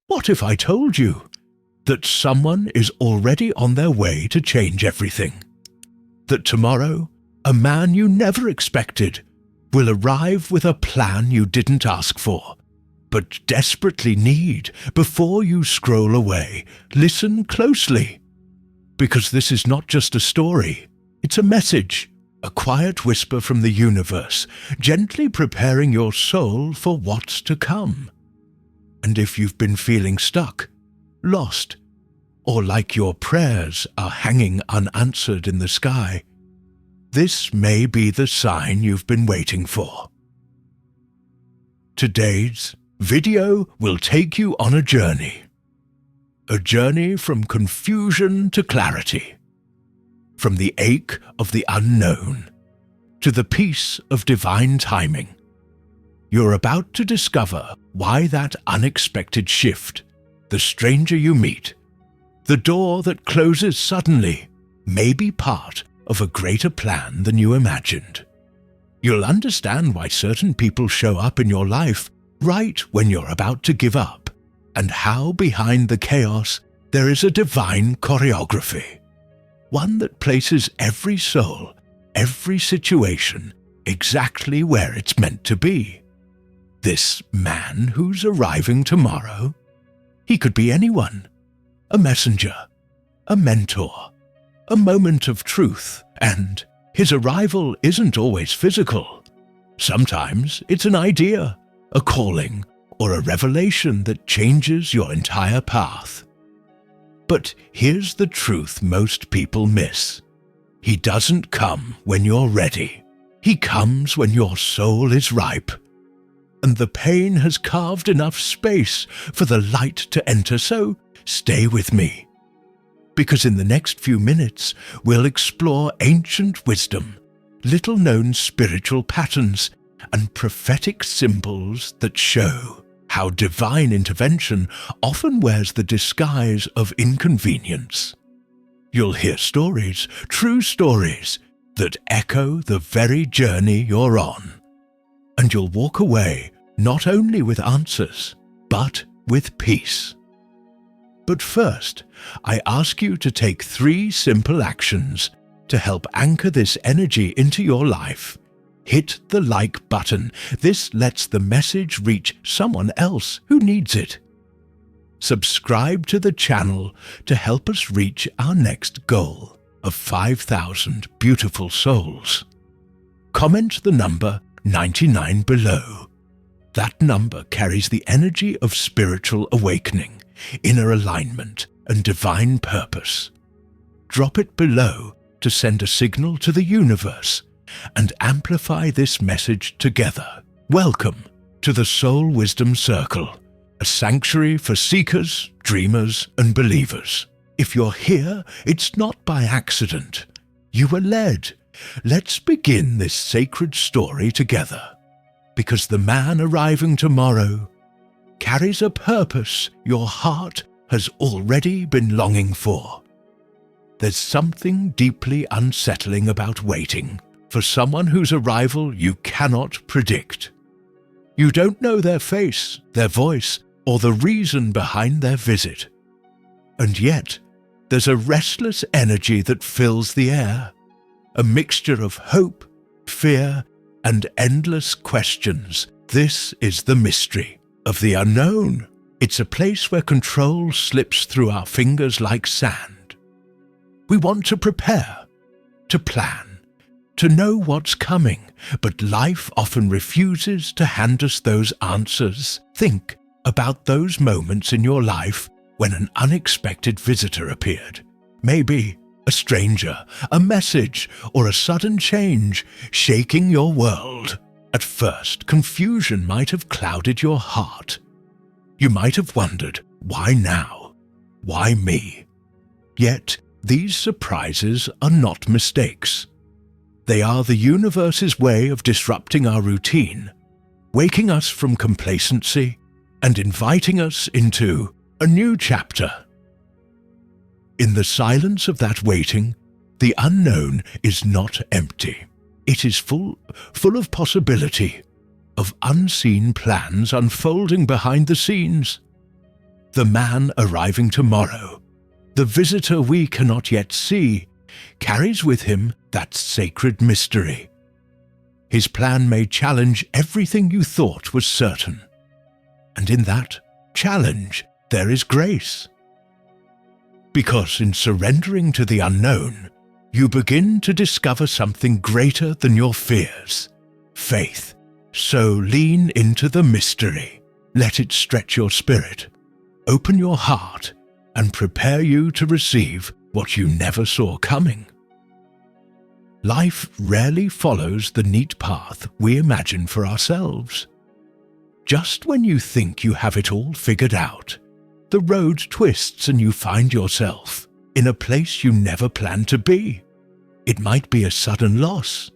What if I told you that someone is already on their way to change everything? That tomorrow, a man you never expected will arrive with a plan you didn't ask for, but desperately need before you scroll away. Listen closely, because this is not just a story, it's a message, a quiet whisper from the universe, gently preparing your soul for what's to come. And if you've been feeling stuck, lost, or like your prayers are hanging unanswered in the sky, this may be the sign you've been waiting for. Today's video will take you on a journey from confusion to clarity, from the ache of the unknown to the peace of divine timing. You're about to discover why that unexpected shift, the stranger you meet, the door that closes suddenly, may be part of a greater plan than you imagined. You'll understand why certain people show up in your life right when you're about to give up, and how behind the chaos there is a divine choreography, one that places every soul, every situation, exactly where it's meant to be. This man who's arriving tomorrow, he could be anyone, a messenger, a mentor, a moment of truth, and his arrival isn't always physical. Sometimes it's an idea, a calling, or a revelation that changes your entire path. But here's the truth most people miss. He doesn't come when you're ready. He comes when your soul is ripe, and the pain has carved enough space for the light to enter. So stay with me, because in the next few minutes we'll explore ancient wisdom, little-known spiritual patterns, and prophetic symbols that show how divine intervention often wears the disguise of inconvenience. You'll hear stories, true stories, that echo the very journey you're on. And you'll walk away not only with answers, but with peace. But first, I ask you to take 3 simple actions to help anchor this energy into your life. Hit the like button. This lets the message reach someone else who needs it. Subscribe to the channel to help us reach our next goal of 5,000 beautiful souls. Comment the number 99 below. That number carries the energy of spiritual awakening, inner alignment, and divine purpose. Drop it below to send a signal to the universe and amplify this message together. Welcome to the Soul Wisdom Circle, a sanctuary for seekers, dreamers, and believers. If you're here, it's not by accident. You were led. Let's begin this sacred story together, because the man arriving tomorrow carries a purpose your heart has already been longing for. There's something deeply unsettling about waiting for someone whose arrival you cannot predict. You don't know their face, their voice, or the reason behind their visit. And yet, there's a restless energy that fills the air, a mixture of hope, fear, and endless questions. This is the mystery of the unknown. It's a place where control slips through our fingers like sand. We want to prepare, to plan, to know what's coming, but life often refuses to hand us those answers. Think about those moments in your life when an unexpected visitor appeared. Maybe a stranger, a message, or a sudden change shaking your world. At first, confusion might have clouded your heart. You might have wondered, why now? Why me? Yet, these surprises are not mistakes. They are the universe's way of disrupting our routine, waking us from complacency and inviting us into a new chapter. In the silence of that waiting, the unknown is not empty. It is full of possibility, of unseen plans unfolding behind the scenes. the man arriving tomorrow, the visitor we cannot yet see, carries with him that sacred mystery. His plan may challenge everything you thought was certain, and in that challenge there is grace. Because in surrendering to the unknown, you begin to discover something greater than your fears, faith. So lean into the mystery. Let it stretch your spirit, open your heart, and prepare you to receive what you never saw coming. Life rarely follows the neat path we imagine for ourselves. Just when you think you have it all figured out, the road twists and you find yourself in a place you never planned to be. It might be a sudden loss,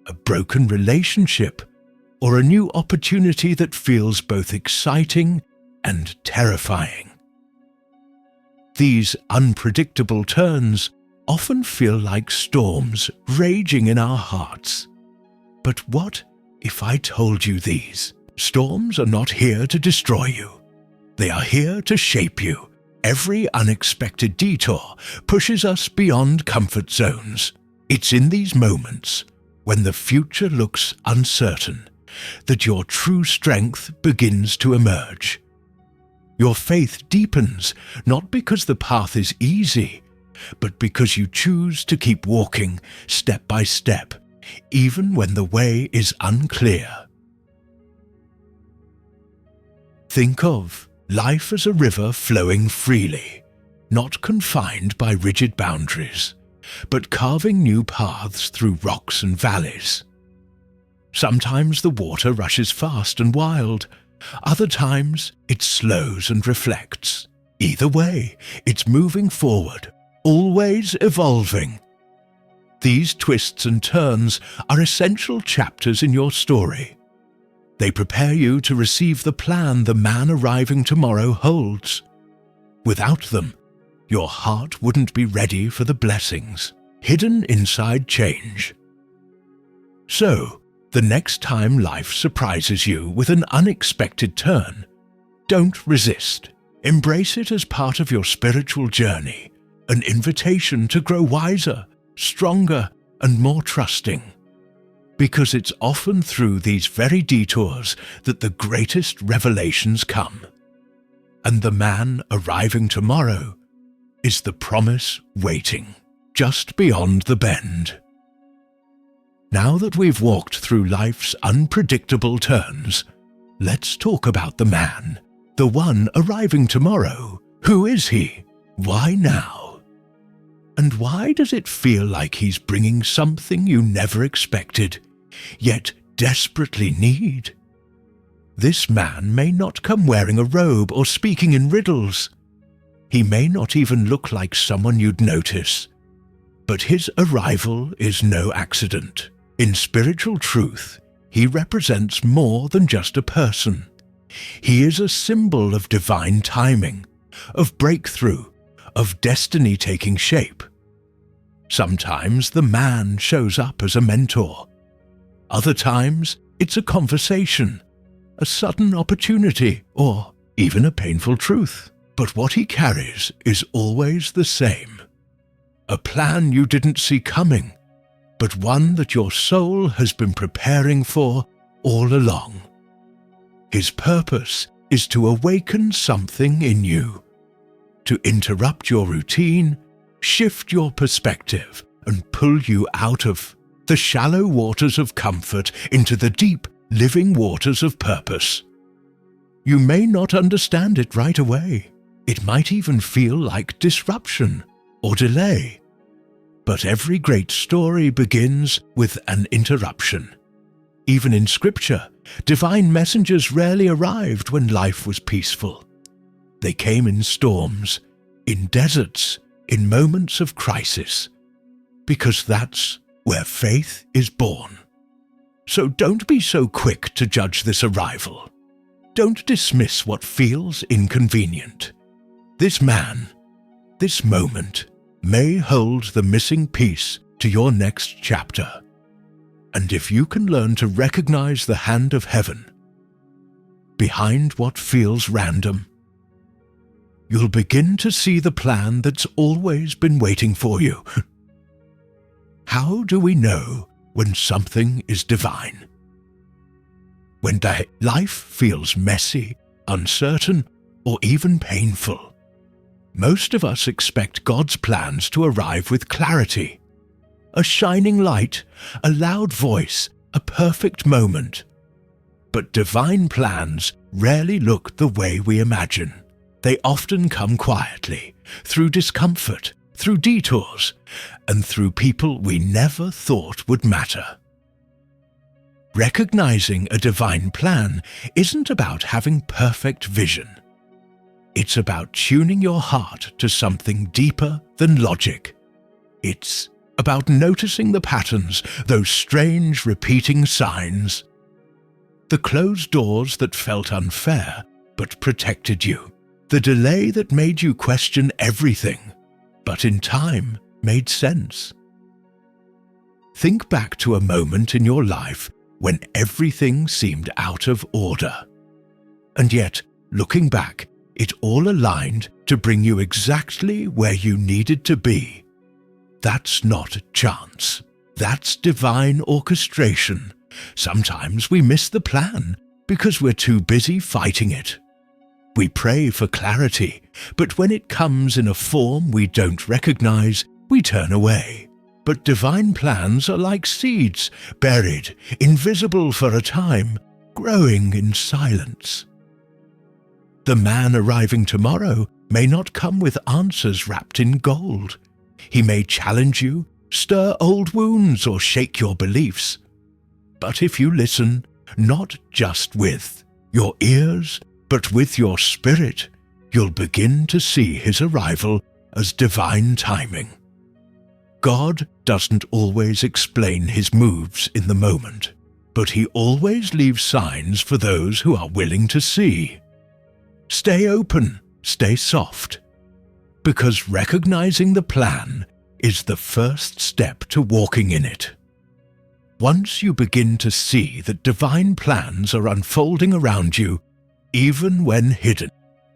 a broken relationship, or a new opportunity that feels both exciting and terrifying. These unpredictable turns often feel like storms raging in our hearts. But what if I told you these storms are not here to destroy you? They are here to shape you. Every unexpected detour pushes us beyond comfort zones. It's in these moments, when the future looks uncertain, that your true strength begins to emerge. Your faith deepens, not because the path is easy, but because you choose to keep walking step by step, even when the way is unclear. Think of life as a river flowing freely, not confined by rigid boundaries, but carving new paths through rocks and valleys. Sometimes the water rushes fast and wild, other times it slows and reflects. Either way, it's moving forward, always evolving. These twists and turns are essential chapters in your story. They prepare you to receive the plan the man arriving tomorrow holds. Without them, your heart wouldn't be ready for the blessings hidden inside change. So, the next time life surprises you with an unexpected turn, don't resist. Embrace it as part of your spiritual journey, an invitation to grow wiser, stronger, and more trusting. Because it's often through these very detours that the greatest revelations come. And the man arriving tomorrow is the promise waiting just beyond the bend. Now that we've walked through life's unpredictable turns, let's talk about the man, the one arriving tomorrow. Who is he? Why now? And why does it feel like he's bringing something you never expected, yet desperately need? This man may not come wearing a robe or speaking in riddles. He may not even look like someone you'd notice. But his arrival is no accident. In spiritual truth, he represents more than just a person. He is a symbol of divine timing, of breakthrough, of destiny taking shape. Sometimes the man shows up as a mentor. Other times, it's a conversation, a sudden opportunity, or even a painful truth. But what he carries is always the same. A plan you didn't see coming, but one that your soul has been preparing for all along. His purpose is to awaken something in you, to interrupt your routine, shift your perspective, and pull you out of the shallow waters of comfort into the deep, living waters of purpose. You may not understand it right away. It might even feel like disruption or delay. But every great story begins with an interruption. Even in Scripture, divine messengers rarely arrived when life was peaceful. They came in storms, in deserts, in moments of crisis, because that's where faith is born. So don't be so quick to judge this arrival. Don't dismiss what feels inconvenient. This man, this moment, may hold the missing piece to your next chapter. And if you can learn to recognize the hand of heaven behind what feels random, you'll begin to see the plan that's always been waiting for you. How do we know when something is divine? When life feels messy, uncertain, or even painful. Most of us expect God's plans to arrive with clarity. A shining light, a loud voice, a perfect moment. But divine plans rarely look the way we imagine. They often come quietly, through discomfort, through detours, and through people we never thought would matter. Recognizing a divine plan isn't about having perfect vision. It's about tuning your heart to something deeper than logic. It's about noticing the patterns, those strange repeating signs. The closed doors that felt unfair but protected you. The delay that made you question everything, but in time made sense. Think back to a moment in your life when everything seemed out of order. And yet, looking back, it all aligned to bring you exactly where you needed to be. That's not chance. That's divine orchestration. Sometimes we miss the plan because we're too busy fighting it. We pray for clarity, but when it comes in a form we don't recognize, we turn away. But divine plans are like seeds, buried, invisible for a time, growing in silence. The man arriving tomorrow may not come with answers wrapped in gold. He may challenge you, stir old wounds, or shake your beliefs. But if you listen, not just with your ears, but with your spirit, you'll begin to see his arrival as divine timing. God doesn't always explain his moves in the moment, but he always leaves signs for those who are willing to see. Stay open, stay soft, because recognizing the plan is the first step to walking in it. Once you begin to see that divine plans are unfolding around you, even when hidden,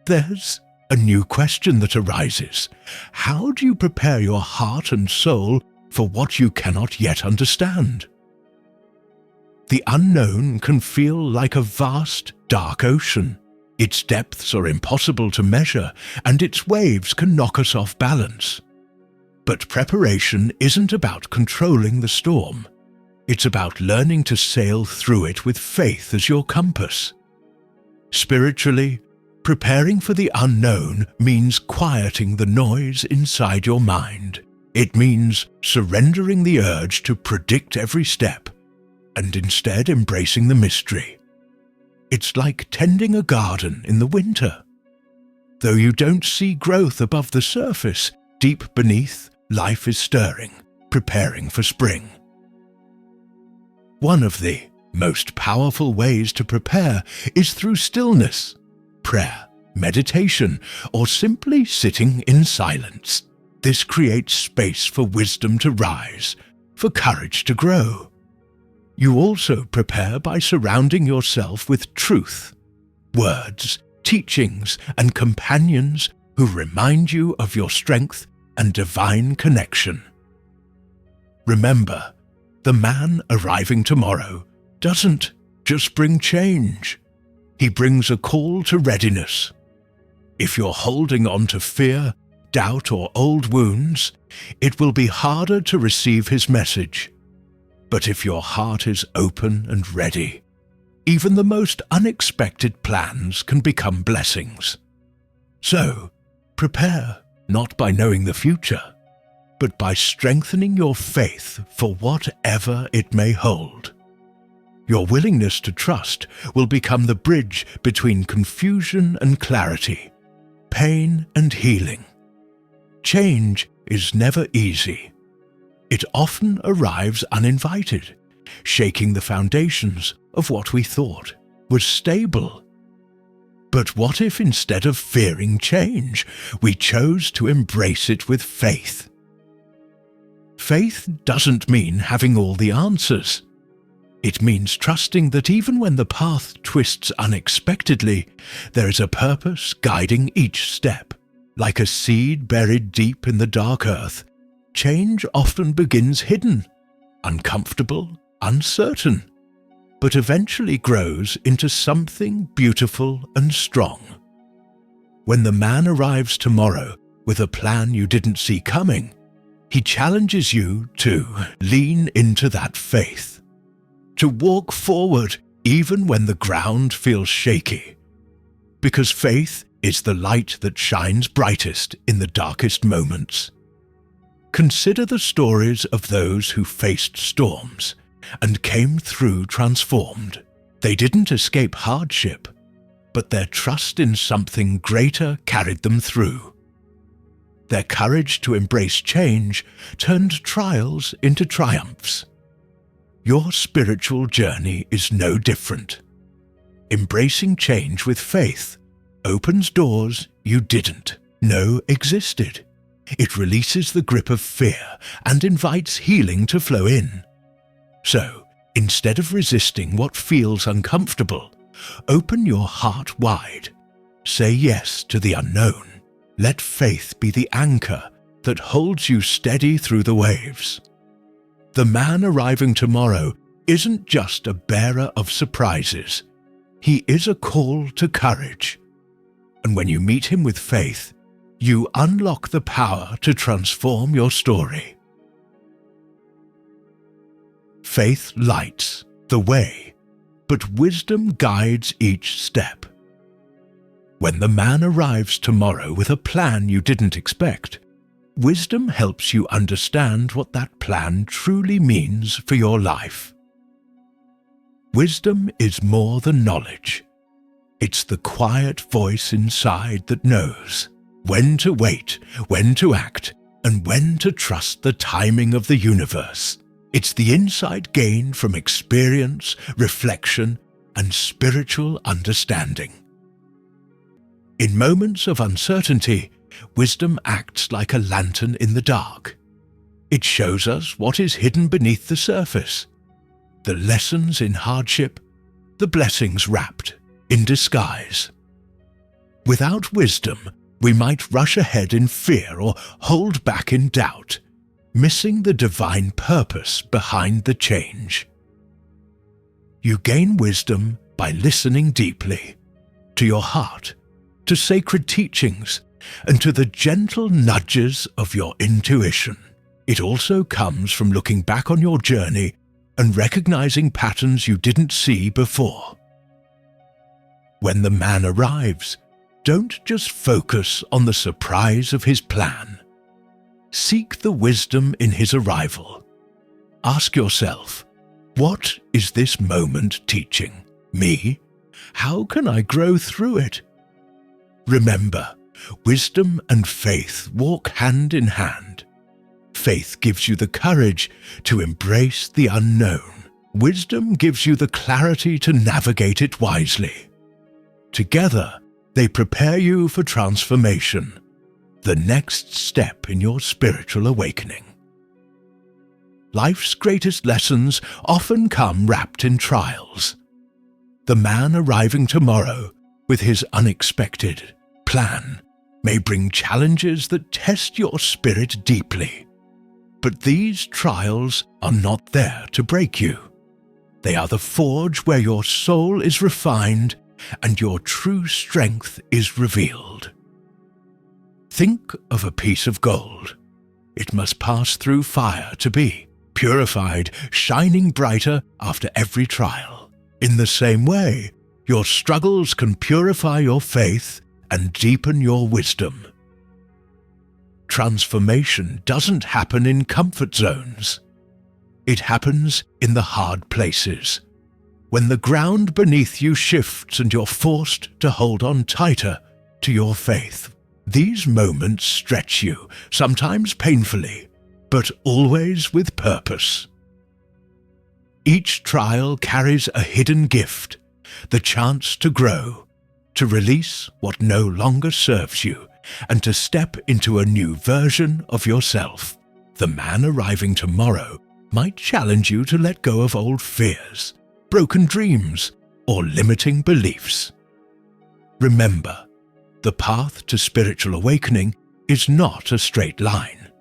there's a new question that arises. How do you prepare your heart and soul for what you cannot yet understand? The unknown can feel like a vast, dark ocean. Its depths are impossible to measure, and its waves can knock us off balance. But preparation isn't about controlling the storm. It's about learning to sail through it with faith as your compass. Spiritually, preparing for the unknown means quieting the noise inside your mind. It means surrendering the urge to predict every step and instead embracing the mystery. It's like tending a garden in the winter. Though you don't see growth above the surface, deep beneath, life is stirring, preparing for spring. One of the most powerful ways to prepare is through stillness, prayer, meditation, or simply sitting in silence. This creates space for wisdom to rise, for courage to grow. You also prepare by surrounding yourself with truth, words, teachings, and companions who remind you of your strength and divine connection. Remember, the man arriving tomorrow doesn't just bring change. He brings a call to readiness. If you're holding on to fear, doubt, or old wounds, it will be harder to receive his message. But if your heart is open and ready, even the most unexpected plans can become blessings. So, prepare not by knowing the future, but by strengthening your faith for whatever it may hold. Your willingness to trust will become the bridge between confusion and clarity, pain and healing. Change is never easy. It often arrives uninvited, shaking the foundations of what we thought was stable. But what if instead of fearing change, we chose to embrace it with faith? Faith doesn't mean having all the answers. It means trusting that even when the path twists unexpectedly, there is a purpose guiding each step. Like a seed buried deep in the dark earth, change often begins hidden, uncomfortable, uncertain, but eventually grows into something beautiful and strong. When the man arrives tomorrow with a plan you didn't see coming, he challenges you to lean into that faith, to walk forward even when the ground feels shaky, because faith is the light that shines brightest in the darkest moments. Consider the stories of those who faced storms and came through transformed. They didn't escape hardship, but their trust in something greater carried them through. Their courage to embrace change turned trials into triumphs. Your spiritual journey is no different. Embracing change with faith opens doors you didn't know existed. It releases the grip of fear and invites healing to flow in. So, instead of resisting what feels uncomfortable, open your heart wide. Say yes to the unknown. Let faith be the anchor that holds you steady through the waves. The man arriving tomorrow isn't just a bearer of surprises. He is a call to courage. And when you meet him with faith, you unlock the power to transform your story. Faith lights the way, but wisdom guides each step. When the man arrives tomorrow with a plan you didn't expect, wisdom helps you understand what that plan truly means for your life. Wisdom is more than knowledge. It's the quiet voice inside that knows when to wait, when to act, and when to trust the timing of the universe. It's the insight gained from experience, reflection, and spiritual understanding. In moments of uncertainty, wisdom acts like a lantern in the dark. It shows us what is hidden beneath the surface, the lessons in hardship, the blessings wrapped in disguise. Without wisdom, we might rush ahead in fear or hold back in doubt, missing the divine purpose behind the change. You gain wisdom by listening deeply to your heart, to sacred teachings, and to the gentle nudges of your intuition. It also comes from looking back on your journey and recognizing patterns you didn't see before. When the man arrives, don't just focus on the surprise of his plan. Seek the wisdom in his arrival. Ask yourself, what is this moment teaching me? How can I grow through it? Remember, wisdom and faith walk hand in hand. Faith gives you the courage to embrace the unknown. Wisdom gives you the clarity to navigate it wisely. Together, they prepare you for transformation, the next step in your spiritual awakening. Life's greatest lessons often come wrapped in trials. The man arriving tomorrow with his unexpected plan may bring challenges that test your spirit deeply. But these trials are not there to break you. They are the forge where your soul is refined and your true strength is revealed. Think of a piece of gold. It must pass through fire to be purified, shining brighter after every trial. In the same way, your struggles can purify your faith and deepen your wisdom. Transformation doesn't happen in comfort zones. It happens in the hard places, when the ground beneath you shifts and you're forced to hold on tighter to your faith. These moments stretch you, sometimes painfully, but always with purpose. Each trial carries a hidden gift, the chance to grow, to release what no longer serves you, and to step into a new version of yourself. The man arriving tomorrow might challenge you to let go of old fears, broken dreams, or limiting beliefs. Remember, The path to spiritual awakening is not a straight line.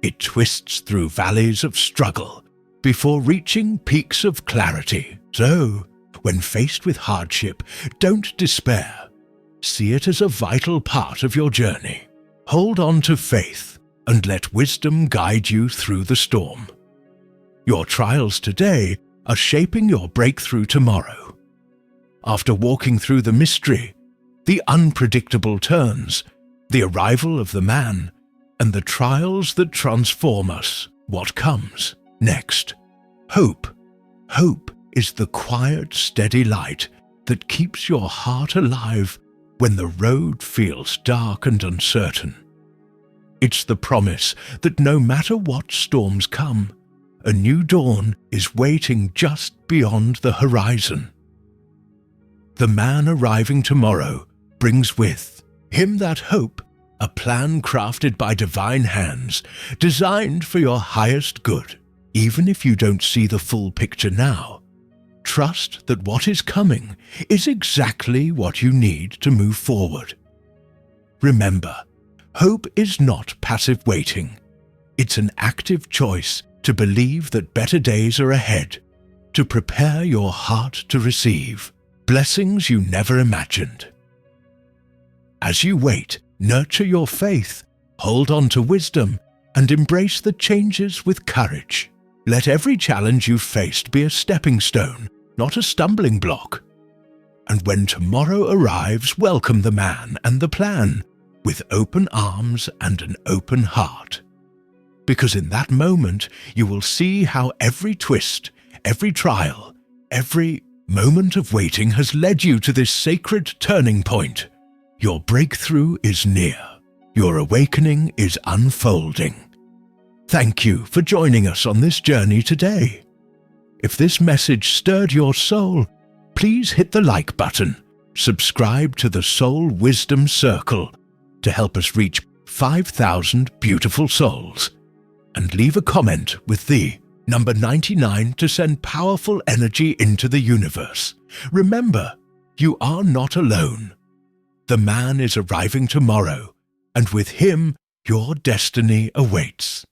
It twists through valleys of struggle before reaching peaks of clarity. So, when faced with hardship, don't despair. See it as a vital part of your journey. Hold on to faith and let wisdom guide you through the storm. Your trials today are shaping your breakthrough tomorrow. After walking through the mystery, the unpredictable turns, the arrival of the man, and the trials that transform us, what comes next? Hope. Hope is the quiet, steady light that keeps your heart alive when the road feels dark and uncertain. It's the promise that no matter what storms come, a new dawn is waiting just beyond the horizon. The man arriving tomorrow brings with him that hope, a plan crafted by divine hands, designed for your highest good. Even if you don't see the full picture now, trust that what is coming is exactly what you need to move forward. Remember, hope is not passive waiting. It's an active choice to believe that better days are ahead, to prepare your heart to receive blessings you never imagined. As you wait, nurture your faith, hold on to wisdom, and embrace the changes with courage. Let every challenge you've faced be a stepping stone, not a stumbling block. And when tomorrow arrives, welcome the man and the plan with open arms and an open heart. Because in that moment, you will see how every twist, every trial, every moment of waiting has led you to this sacred turning point. Your breakthrough is near. Your awakening is unfolding. Thank you for joining us on this journey today. If this message stirred your soul, please hit the like button, subscribe to the Soul Wisdom Circle to help us reach 5,000 beautiful souls, and leave a comment with the number 99 to send powerful energy into the universe. Remember, you are not alone. The man is arriving tomorrow, and with him, your destiny awaits.